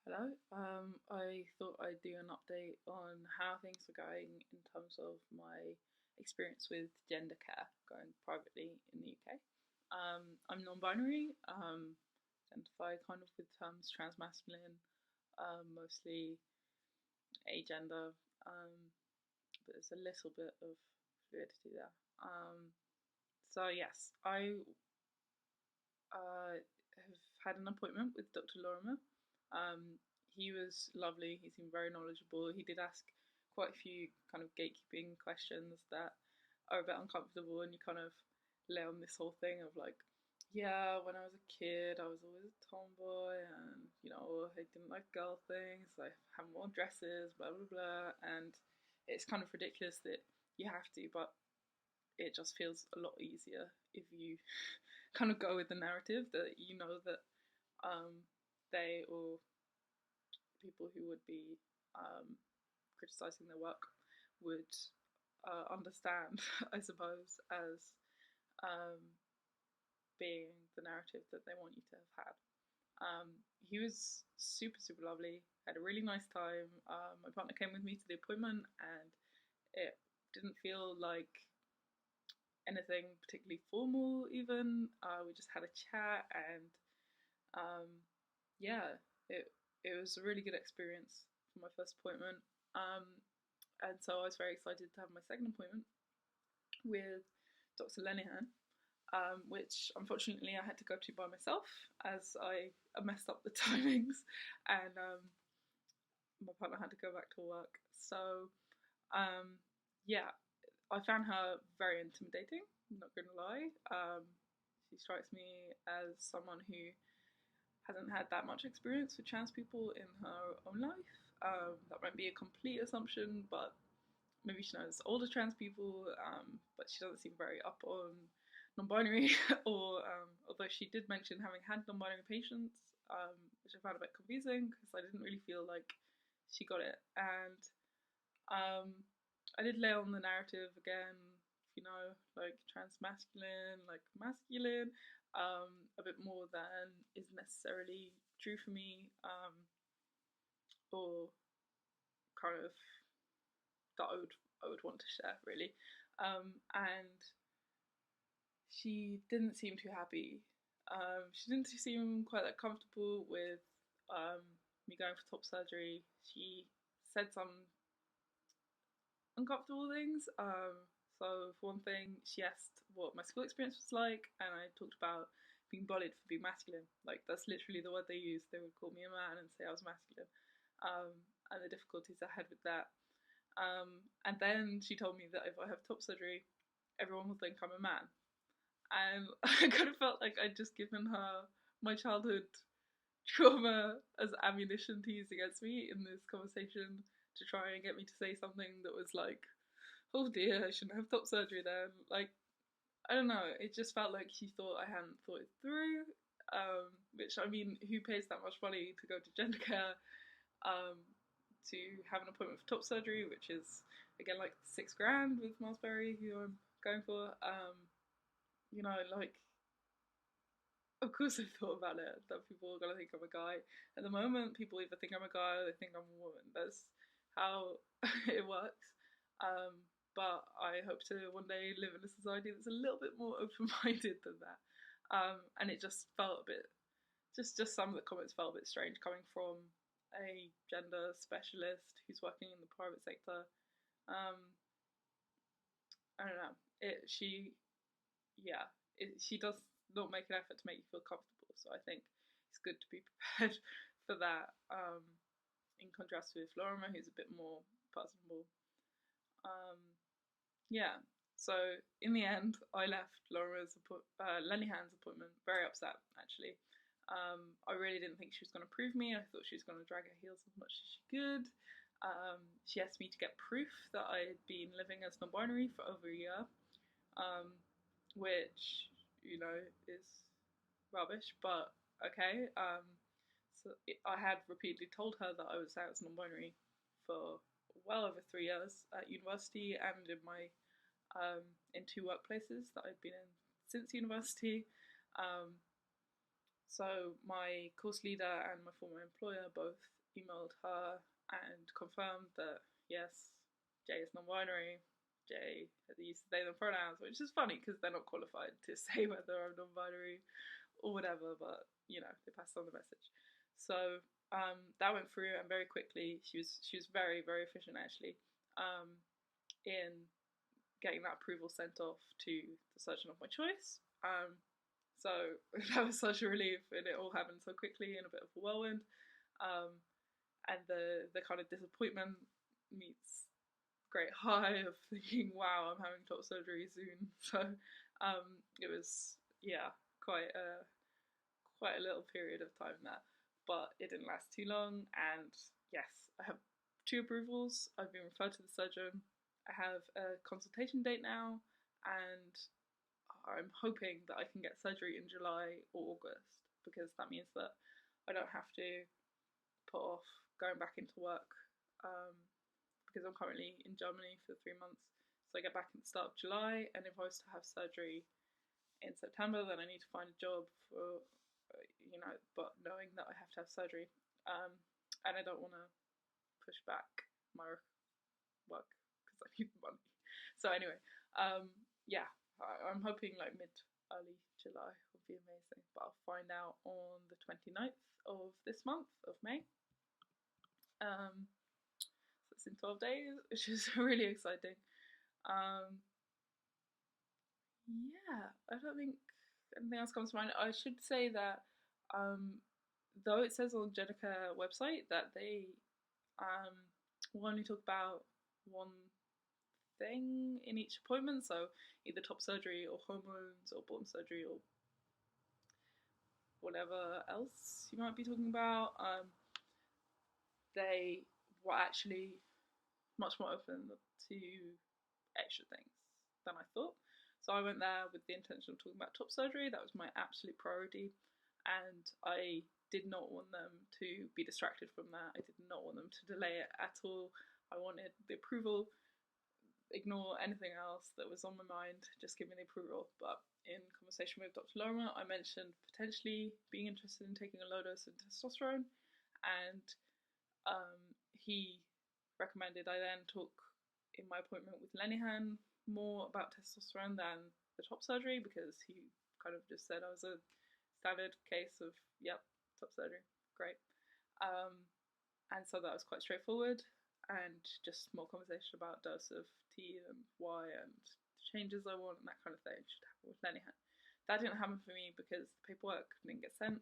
Hello. I thought I'd do an update on how things are going in terms of my experience with GenderCare going privately in the UK. I'm non-binary, identify kind of with terms transmasculine, mostly agender, but there's a little bit of fluidity there. So yes, I have had an appointment with Dr Lorimer. He was lovely. He seemed very knowledgeable. He did ask quite a few kind of gatekeeping questions that are a bit uncomfortable, and you kind of lay on this whole thing of like, yeah, when I was a kid, I was always a tomboy, and I didn't like girl things. I have more dresses, blah blah blah, and it's kind of ridiculous that you have to, but it just feels a lot easier if you kind of go with the narrative that you know that they or people who would be criticizing their work would understand, I suppose, as um, being the narrative that they want you to have had. He was super, super lovely. Had a really nice time. My partner came with me to the appointment, and it didn't feel like anything particularly formal. Even we just had a chat, and um, yeah, it was a really good experience for my first appointment. Um, and so I was very excited to have my second appointment with Dr Lenihan, which unfortunately I had to go to by myself as I messed up the timings, and my partner had to go back to work. So um, yeah, I found her very intimidating. I'm not gonna lie. She strikes me as someone who hasn't had that much experience with trans people in her own life. That might be a complete assumption, but maybe she knows older trans people, but she doesn't seem very up on non-binary. Or although she did mention having had non-binary patients, which I found a bit confusing because I didn't really feel like she got it. And I did lay on the narrative again, like trans masculine, like masculine, a bit more than is necessarily true for me, or kind of that I would want to share really. And she didn't seem too happy. She didn't seem quite that comfortable with me going for top surgery. She said some uncomfortable things. So for one thing, she asked what my school experience was like, and I talked about being bullied for being masculine. Like that's literally the word they used. They would call me a man and say I was masculine, and the difficulties I had with that. And then she told me that if I have top surgery, everyone will think I'm a man, and I kind of felt like I'd just given her my childhood trauma as ammunition to use against me in this conversation to try and get me to say something that was like, oh dear, I shouldn't have top surgery then. Like, I don't know, it just felt like she thought I hadn't thought it through. Which, I mean, who pays that much money to go to GenderCare, um, to have an appointment for top surgery, which is, again, like £6,000 with Marsberry, who I'm going for. Like, of course I've thought about it, that people are gonna think I'm a guy. At the moment, people either think I'm a guy or they think I'm a woman. That's how it works. But I hope to one day live in a society that's a little bit more open-minded than that. And it just felt a bit, just some of the comments felt a bit strange coming from a gender specialist who's working in the private sector. Um, I don't know. She does not make an effort to make you feel comfortable. So I think it's good to be prepared for that. In contrast with Lorimer, who's a bit more personable. Um, yeah. So in the end, I left Lenihan's appointment very upset. Actually, I really didn't think she was going to prove me. I thought she was going to drag her heels as much as she could. She asked me to get proof that I had been living as non-binary for over a year, which is rubbish, but okay. So I had repeatedly told her that I was out as non-binary for well over 3 years at university and in two workplaces that I'd been in since university. Um, So my course leader and my former employer both emailed her and confirmed that yes, Jay is non-binary. Jay uses they them pronouns, which is funny because they're not qualified to say whether I'm non-binary or whatever, but you know they passed on the message. So that went through and very quickly. She was very very efficient actually in getting that approval sent off to the surgeon of my choice. So that was such a relief, and it all happened so quickly in a bit of a whirlwind. Um, and the kind of disappointment meets great high of thinking, wow, I'm having top surgery soon. So it was quite a little period of time there, but it didn't last too long. And yes, I have 2 approvals. I've been referred to the surgeon. I have a consultation date now, and I'm hoping that I can get surgery in July or August because that means that I don't have to put off going back into work um, because I'm currently in Germany for 3 months. So I get back at the start of July, and if I was to have surgery in September, then I need to find a job for, but knowing that I have to have surgery, and I don't want to push back my work because I need the money. So anyway, yeah, I'm hoping like early July would be amazing, but I'll find out on the 29th of this month of May. So it's in 12 days, which is really exciting. Yeah, I don't think anything else comes to mind. I should say that though it says on GenderCare website that they will only talk about one thing in each appointment, so either top surgery or hormones or bottom surgery or whatever else you might be talking about. They were actually much more open to extra things than I thought. So I went there with the intention of talking about top surgery. That was my absolute priority. And I did not want them to be distracted from that. I did not want them to delay it at all. I wanted the approval, ignore anything else that was on my mind, just give me the approval. But in conversation with Dr. Lorimer, I mentioned potentially being interested in taking a low dose of testosterone, and he recommended I then talk in my appointment with Lenihan more about testosterone than the top surgery because he kind of just said I was a standard case of, yep, top surgery, great. And so that was quite straightforward and just more conversation about dose of T and Y and changes I want and that kind of thing should happen with Lenihan. That didn't happen for me because the paperwork didn't get sent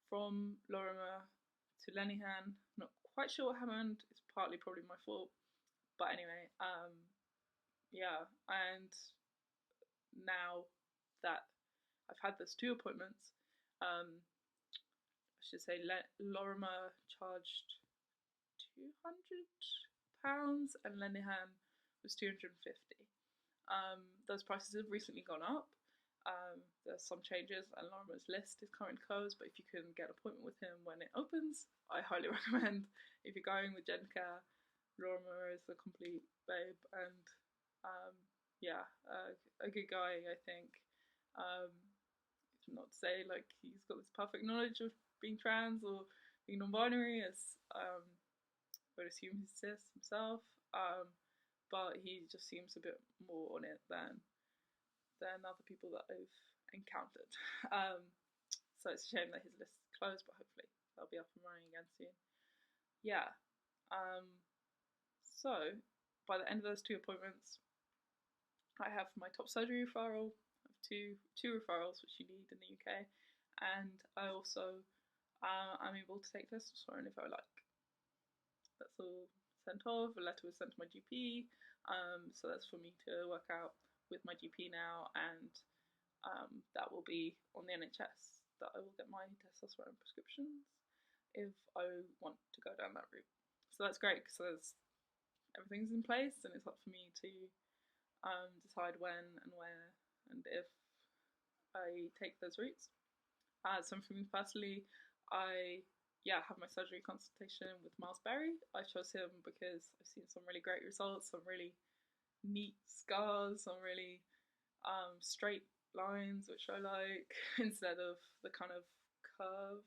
from Lorimer to Lenihan. Not quite sure what happened. It's partly probably my fault. But anyway, yeah, and now that I've had those 2 appointments, I should say Lorimer charged £200 and Lenihan was £250. Those prices have recently gone up. There's some changes, and Lorimer's list is currently closed. But if you can get an appointment with him when it opens, I highly recommend. If you're going with GenderCare, Lorimer is a complete babe, and yeah, a good guy, I think. Not to say like he's got this perfect knowledge of being trans or being non-binary, as I would assume he's cis himself, but he just seems a bit more on it than other people that I've encountered. So it's a shame that his list is closed, but hopefully they'll be up and running again soon. Yeah. So by the end of those 2 appointments, I have my top surgery referral. I have two referrals which you need in the UK, and I also I'm able to take testosterone if I like. That's all sent off. A letter was sent to my GP, so that's for me to work out with my GP now, and that will be on the NHS that I will get my testosterone prescriptions if I want to go down that route. So that's great because everything's in place, and it's up for me to decide when and where and if I take those routes. So for me personally, I have my surgery consultation with Miles Berry. I chose him because I've seen some really great results, some really neat scars, some really straight lines, which I like, instead of the kind of curve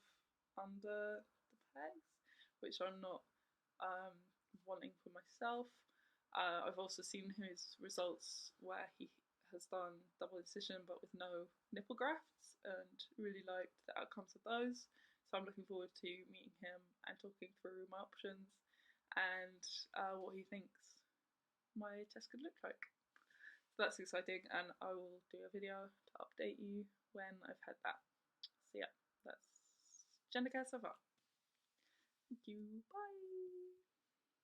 under the pecs, which I'm not wanting for myself. I've also seen his results where he has done double incision but with no nipple grafts, and really liked the outcomes of those. So I'm looking forward to meeting him and talking through my options and what he thinks my test could look like. So that's exciting, and I will do a video to update you when I've had that. So yeah, that's GenderCare so far. Thank you, bye!